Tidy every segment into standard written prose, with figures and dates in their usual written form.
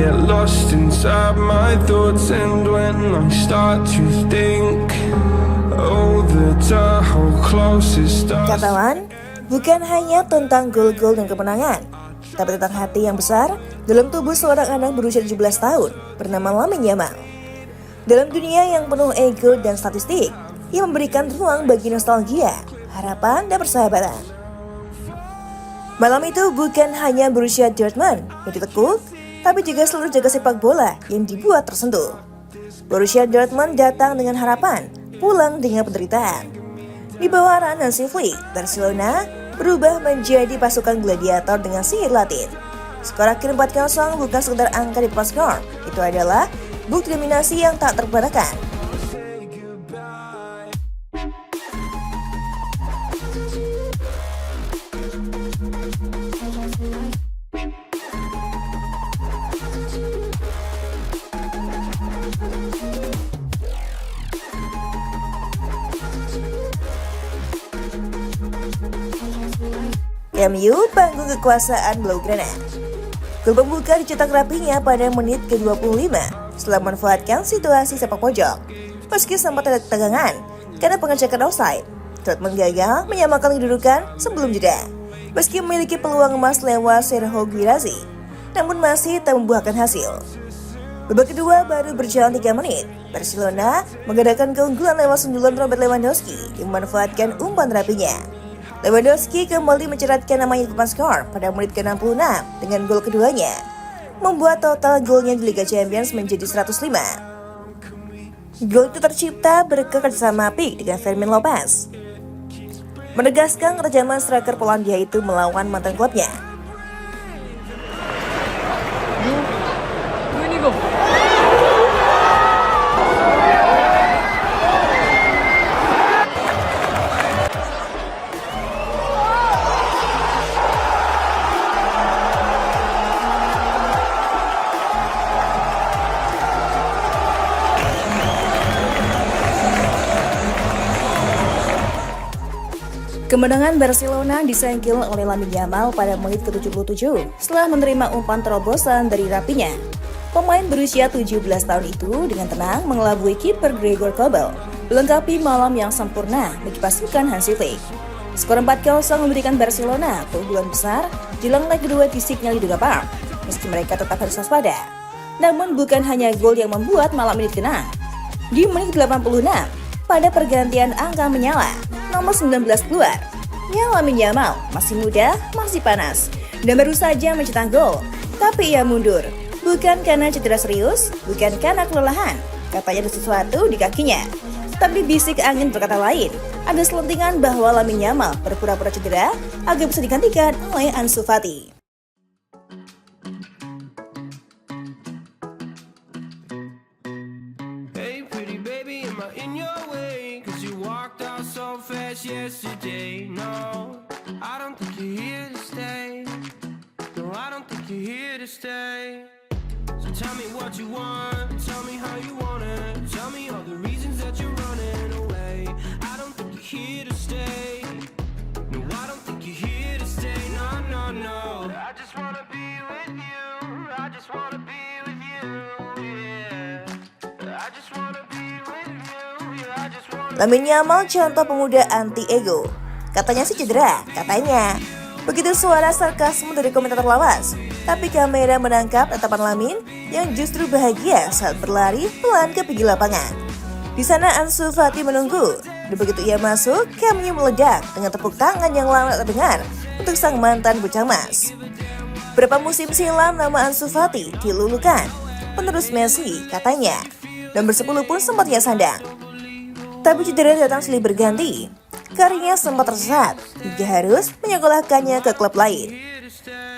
get lost inside my thoughts, and when I start to think, oh, the Tahoe closest stars. Katawan, bukan hanya tentang gol-gol dan kemenangan, tapi tentang hati yang besar dalam tubuh seorang anak berusia 17 tahun bernama Lamine Yamal. Dalam dunia yang penuh ego dan statistik, ia memberikan ruang bagi nostalgia, harapan, dan persahabatan. Malam itu bukan hanya Borussia Dortmund yang ditekuk, tapi juga seluruh jaga sepak bola yang dibuat tersentuh. Borussia Dortmund datang dengan harapan, pulang dengan penderitaan. Di bawah arahan Hansi Flick, Barcelona berubah menjadi pasukan gladiator dengan sihir Latin. Skor akhir 4-0 bukan sekedar angka di papan skor, itu adalah bukti dominasi yang tak terpatahkan. MU panggung kekuasaan Blaugrana. Gol pembuka dicetak rapinya pada menit ke-25 setelah memanfaatkan situasi sepak pojok. Meski sempat ada ketegangan karena pengecekan offside, Dortmund gagal menyamakan kedudukan sebelum jeda. Meski memiliki peluang emas lewat Serhou Guirassy, namun masih tak membuahkan hasil. Babak kedua baru berjalan 3 menit, Barcelona mengadakan keunggulan lewat sundulan Robert Lewandowski yang memanfaatkan umpan rapinya. Lewandowski kembali menceratkan namanya di papan skor pada menit ke-66 dengan gol keduanya, membuat total golnya di Liga Champions menjadi 105. Gol itu tercipta berkat kerjasama apik dengan Fermin Lopez, menegaskan ketejaman striker Polandia itu melawan mantan klubnya. Kemenangan Barcelona disengkil oleh Lamine Yamal pada menit ke-77 setelah menerima umpan terobosan dari Rapinya. Pemain berusia 17 tahun itu dengan tenang mengelabui kiper Gregor Kobel, melengkapi malam yang sempurna bagi pasukan Hansi Flick. Skor 4-0 memberikan Barcelona keunggulan besar jelang leg kedua di Signal Iduna Park, meski mereka tetap harus waspada. Namun bukan hanya gol yang membuat malam ini tenang. Di menit ke-86, pada pergantian angka menyala, nomor 19 keluar. Ya, Lamine Yamal masih muda, masih panas, dan baru saja mencetak gol. Tapi ia mundur, bukan karena cedera serius, bukan karena kelelahan. Katanya ada sesuatu di kakinya. Tapi bisik angin berkata lain. Ada selentingan bahwa Lamine Yamal berpura-pura cedera agar bisa digantikan oleh Ansu Fati. Yesterday, no, I don't think you're here to stay. No, I don't think you're here to stay. So tell me what you want, tell me how you want it, tell me all the reasons that you're running away. I don't think you're here to stay. No, I don't think you're here to stay. No, no, no. I just wanna be with you. I just wanna be with you. Yeah. I just wanna be with you. Yeah, I just wanna. Lamine Yamal contoh pemuda anti-ego. Katanya sih cedera, katanya. Begitu suara sarkasme dari komentator lawas. Tapi kamera menangkap tatapan Lamine yang justru bahagia saat berlari pelan ke pinggir lapangan. Di sana Ansu Fati menunggu. Dan begitu ia masuk, Camp-nya meledak dengan tepuk tangan yang lama tak terdengar untuk sang mantan bocah emas. Berapa musim silam nama Ansu Fati dilulukan penerus Messi, katanya. Dan bersepuluh pun sempat ia sandang. Tapi cedera datang silih berganti. Karirnya sempat tersesat hingga harus menyekolahkannya ke klub lain.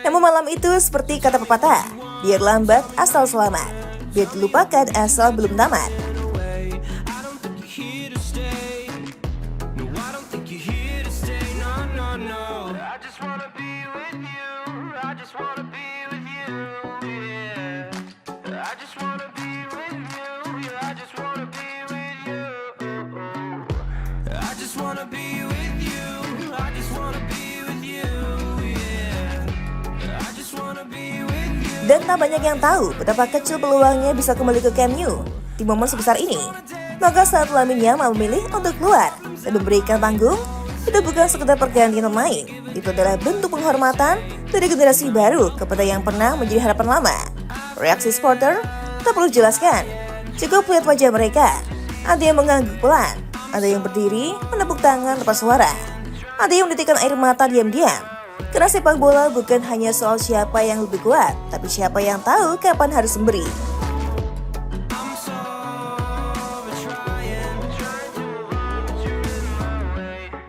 Namun malam itu seperti kata pepatah, biar lambat asal selamat, biar dilupakan asal belum tamat. Wanna be with you, yeah. I just wanna be with you. Dan tak banyak yang tahu betapa kecil peluangnya bisa kembali ke Camp Nou di momen sebesar ini. Maka saat Lamine Yamal memilih untuk keluar dan memberikan panggung, itu bukan sekedar pergantian pemain, itu adalah bentuk penghormatan dari generasi baru kepada yang pernah menjadi harapan lama. Reaksi supporter tak perlu dijelaskan, cukup lihat wajah mereka. Ada yang mengangguk pelan, ada yang berdiri menepuk tangan tanpa suara, ada yang menitikkan air mata diam-diam. Karena sepak bola bukan hanya soal siapa yang lebih kuat, tapi siapa yang tahu kapan harus memberi. I'm so over trying.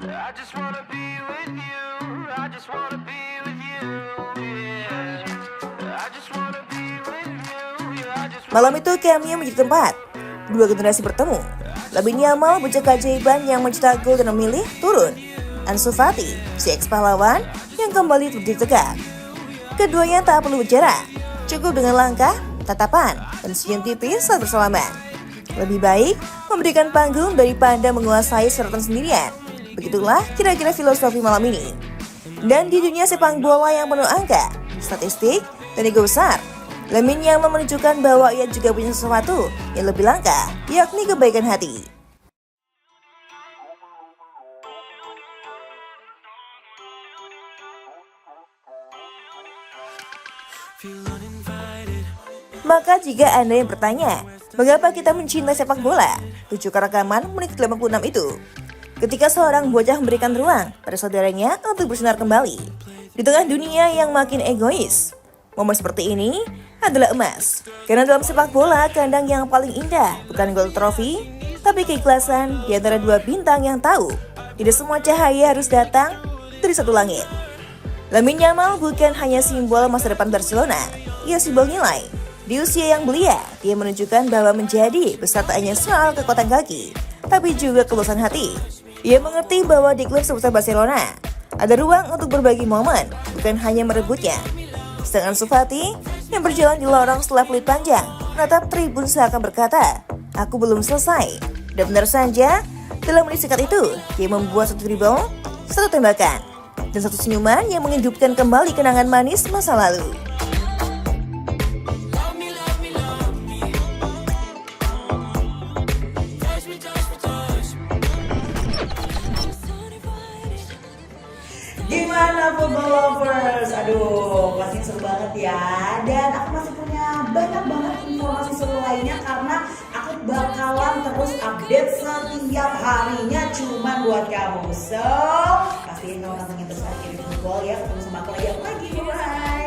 I just wanna be with you. I just wanna be with you. Yeah. I just wanna be with you. Yeah, I just Malam itu Camp Nou menjadi tempat dua generasi bertemu. Lamine Yamal bocah keajaiban yang mencetak gol dan memilih turun. Ansu Fati, si ex-pahlawan yang kembali berdiri tegak. Keduanya tak perlu bicara, cukup dengan langkah, tatapan, dan senyum tipis saat bersalaman. Lebih baik memberikan panggung daripada menguasai sorotan sendirian. Begitulah kira-kira filosofi malam ini. Dan di dunia sepak bola yang penuh angka, statistik, dan ego besar, Lamine Yamal menunjukkan bahwa ia juga punya sesuatu yang lebih langka, yakni kebaikan hati. feel uninvited. Maka jika Anda yang bertanya, mengapa kita mencintai sepak bola? Tunjukkan rekaman menit ke-86 itu. Ketika seorang bocah memberikan ruang pada saudaranya untuk bersinar kembali. Di tengah dunia yang makin egois, momen seperti ini adalah emas. Karena dalam sepak bola, kandang yang paling indah bukan gol trofi, tapi keikhlasan di antara dua bintang yang tahu tidak semua cahaya harus datang dari satu langit. Lamine Yamal bukan hanya simbol masa depan Barcelona, ia simbol nilai. Di usia yang belia, dia menunjukkan bahwa menjadi besar tak hanya soal kekuatan kaki, tapi juga ketulusan hati. Ia mengerti bahwa di klub sebesar Barcelona, ada ruang untuk berbagi momen, bukan hanya merebutnya. Sedangkan Ansu Fati yang berjalan di lorong setelah peluit panjang, menatap tribun seakan berkata, "Aku belum selesai." Dan benar saja, dalam menit singkat itu, dia membuat satu dribble, satu tembakan, dan satu senyuman yang menghidupkan kembali kenangan manis masa lalu. Gimana football lovers? Aduh, pasti seru banget ya. Dan aku masih punya banyak banget informasi seru lainnya karena aku bakalan terus update setiap harinya cuman buat kamu. So, pastiin kamu pantengin terus Kirim Football ya. Ketemu sama aku lagi. Bye.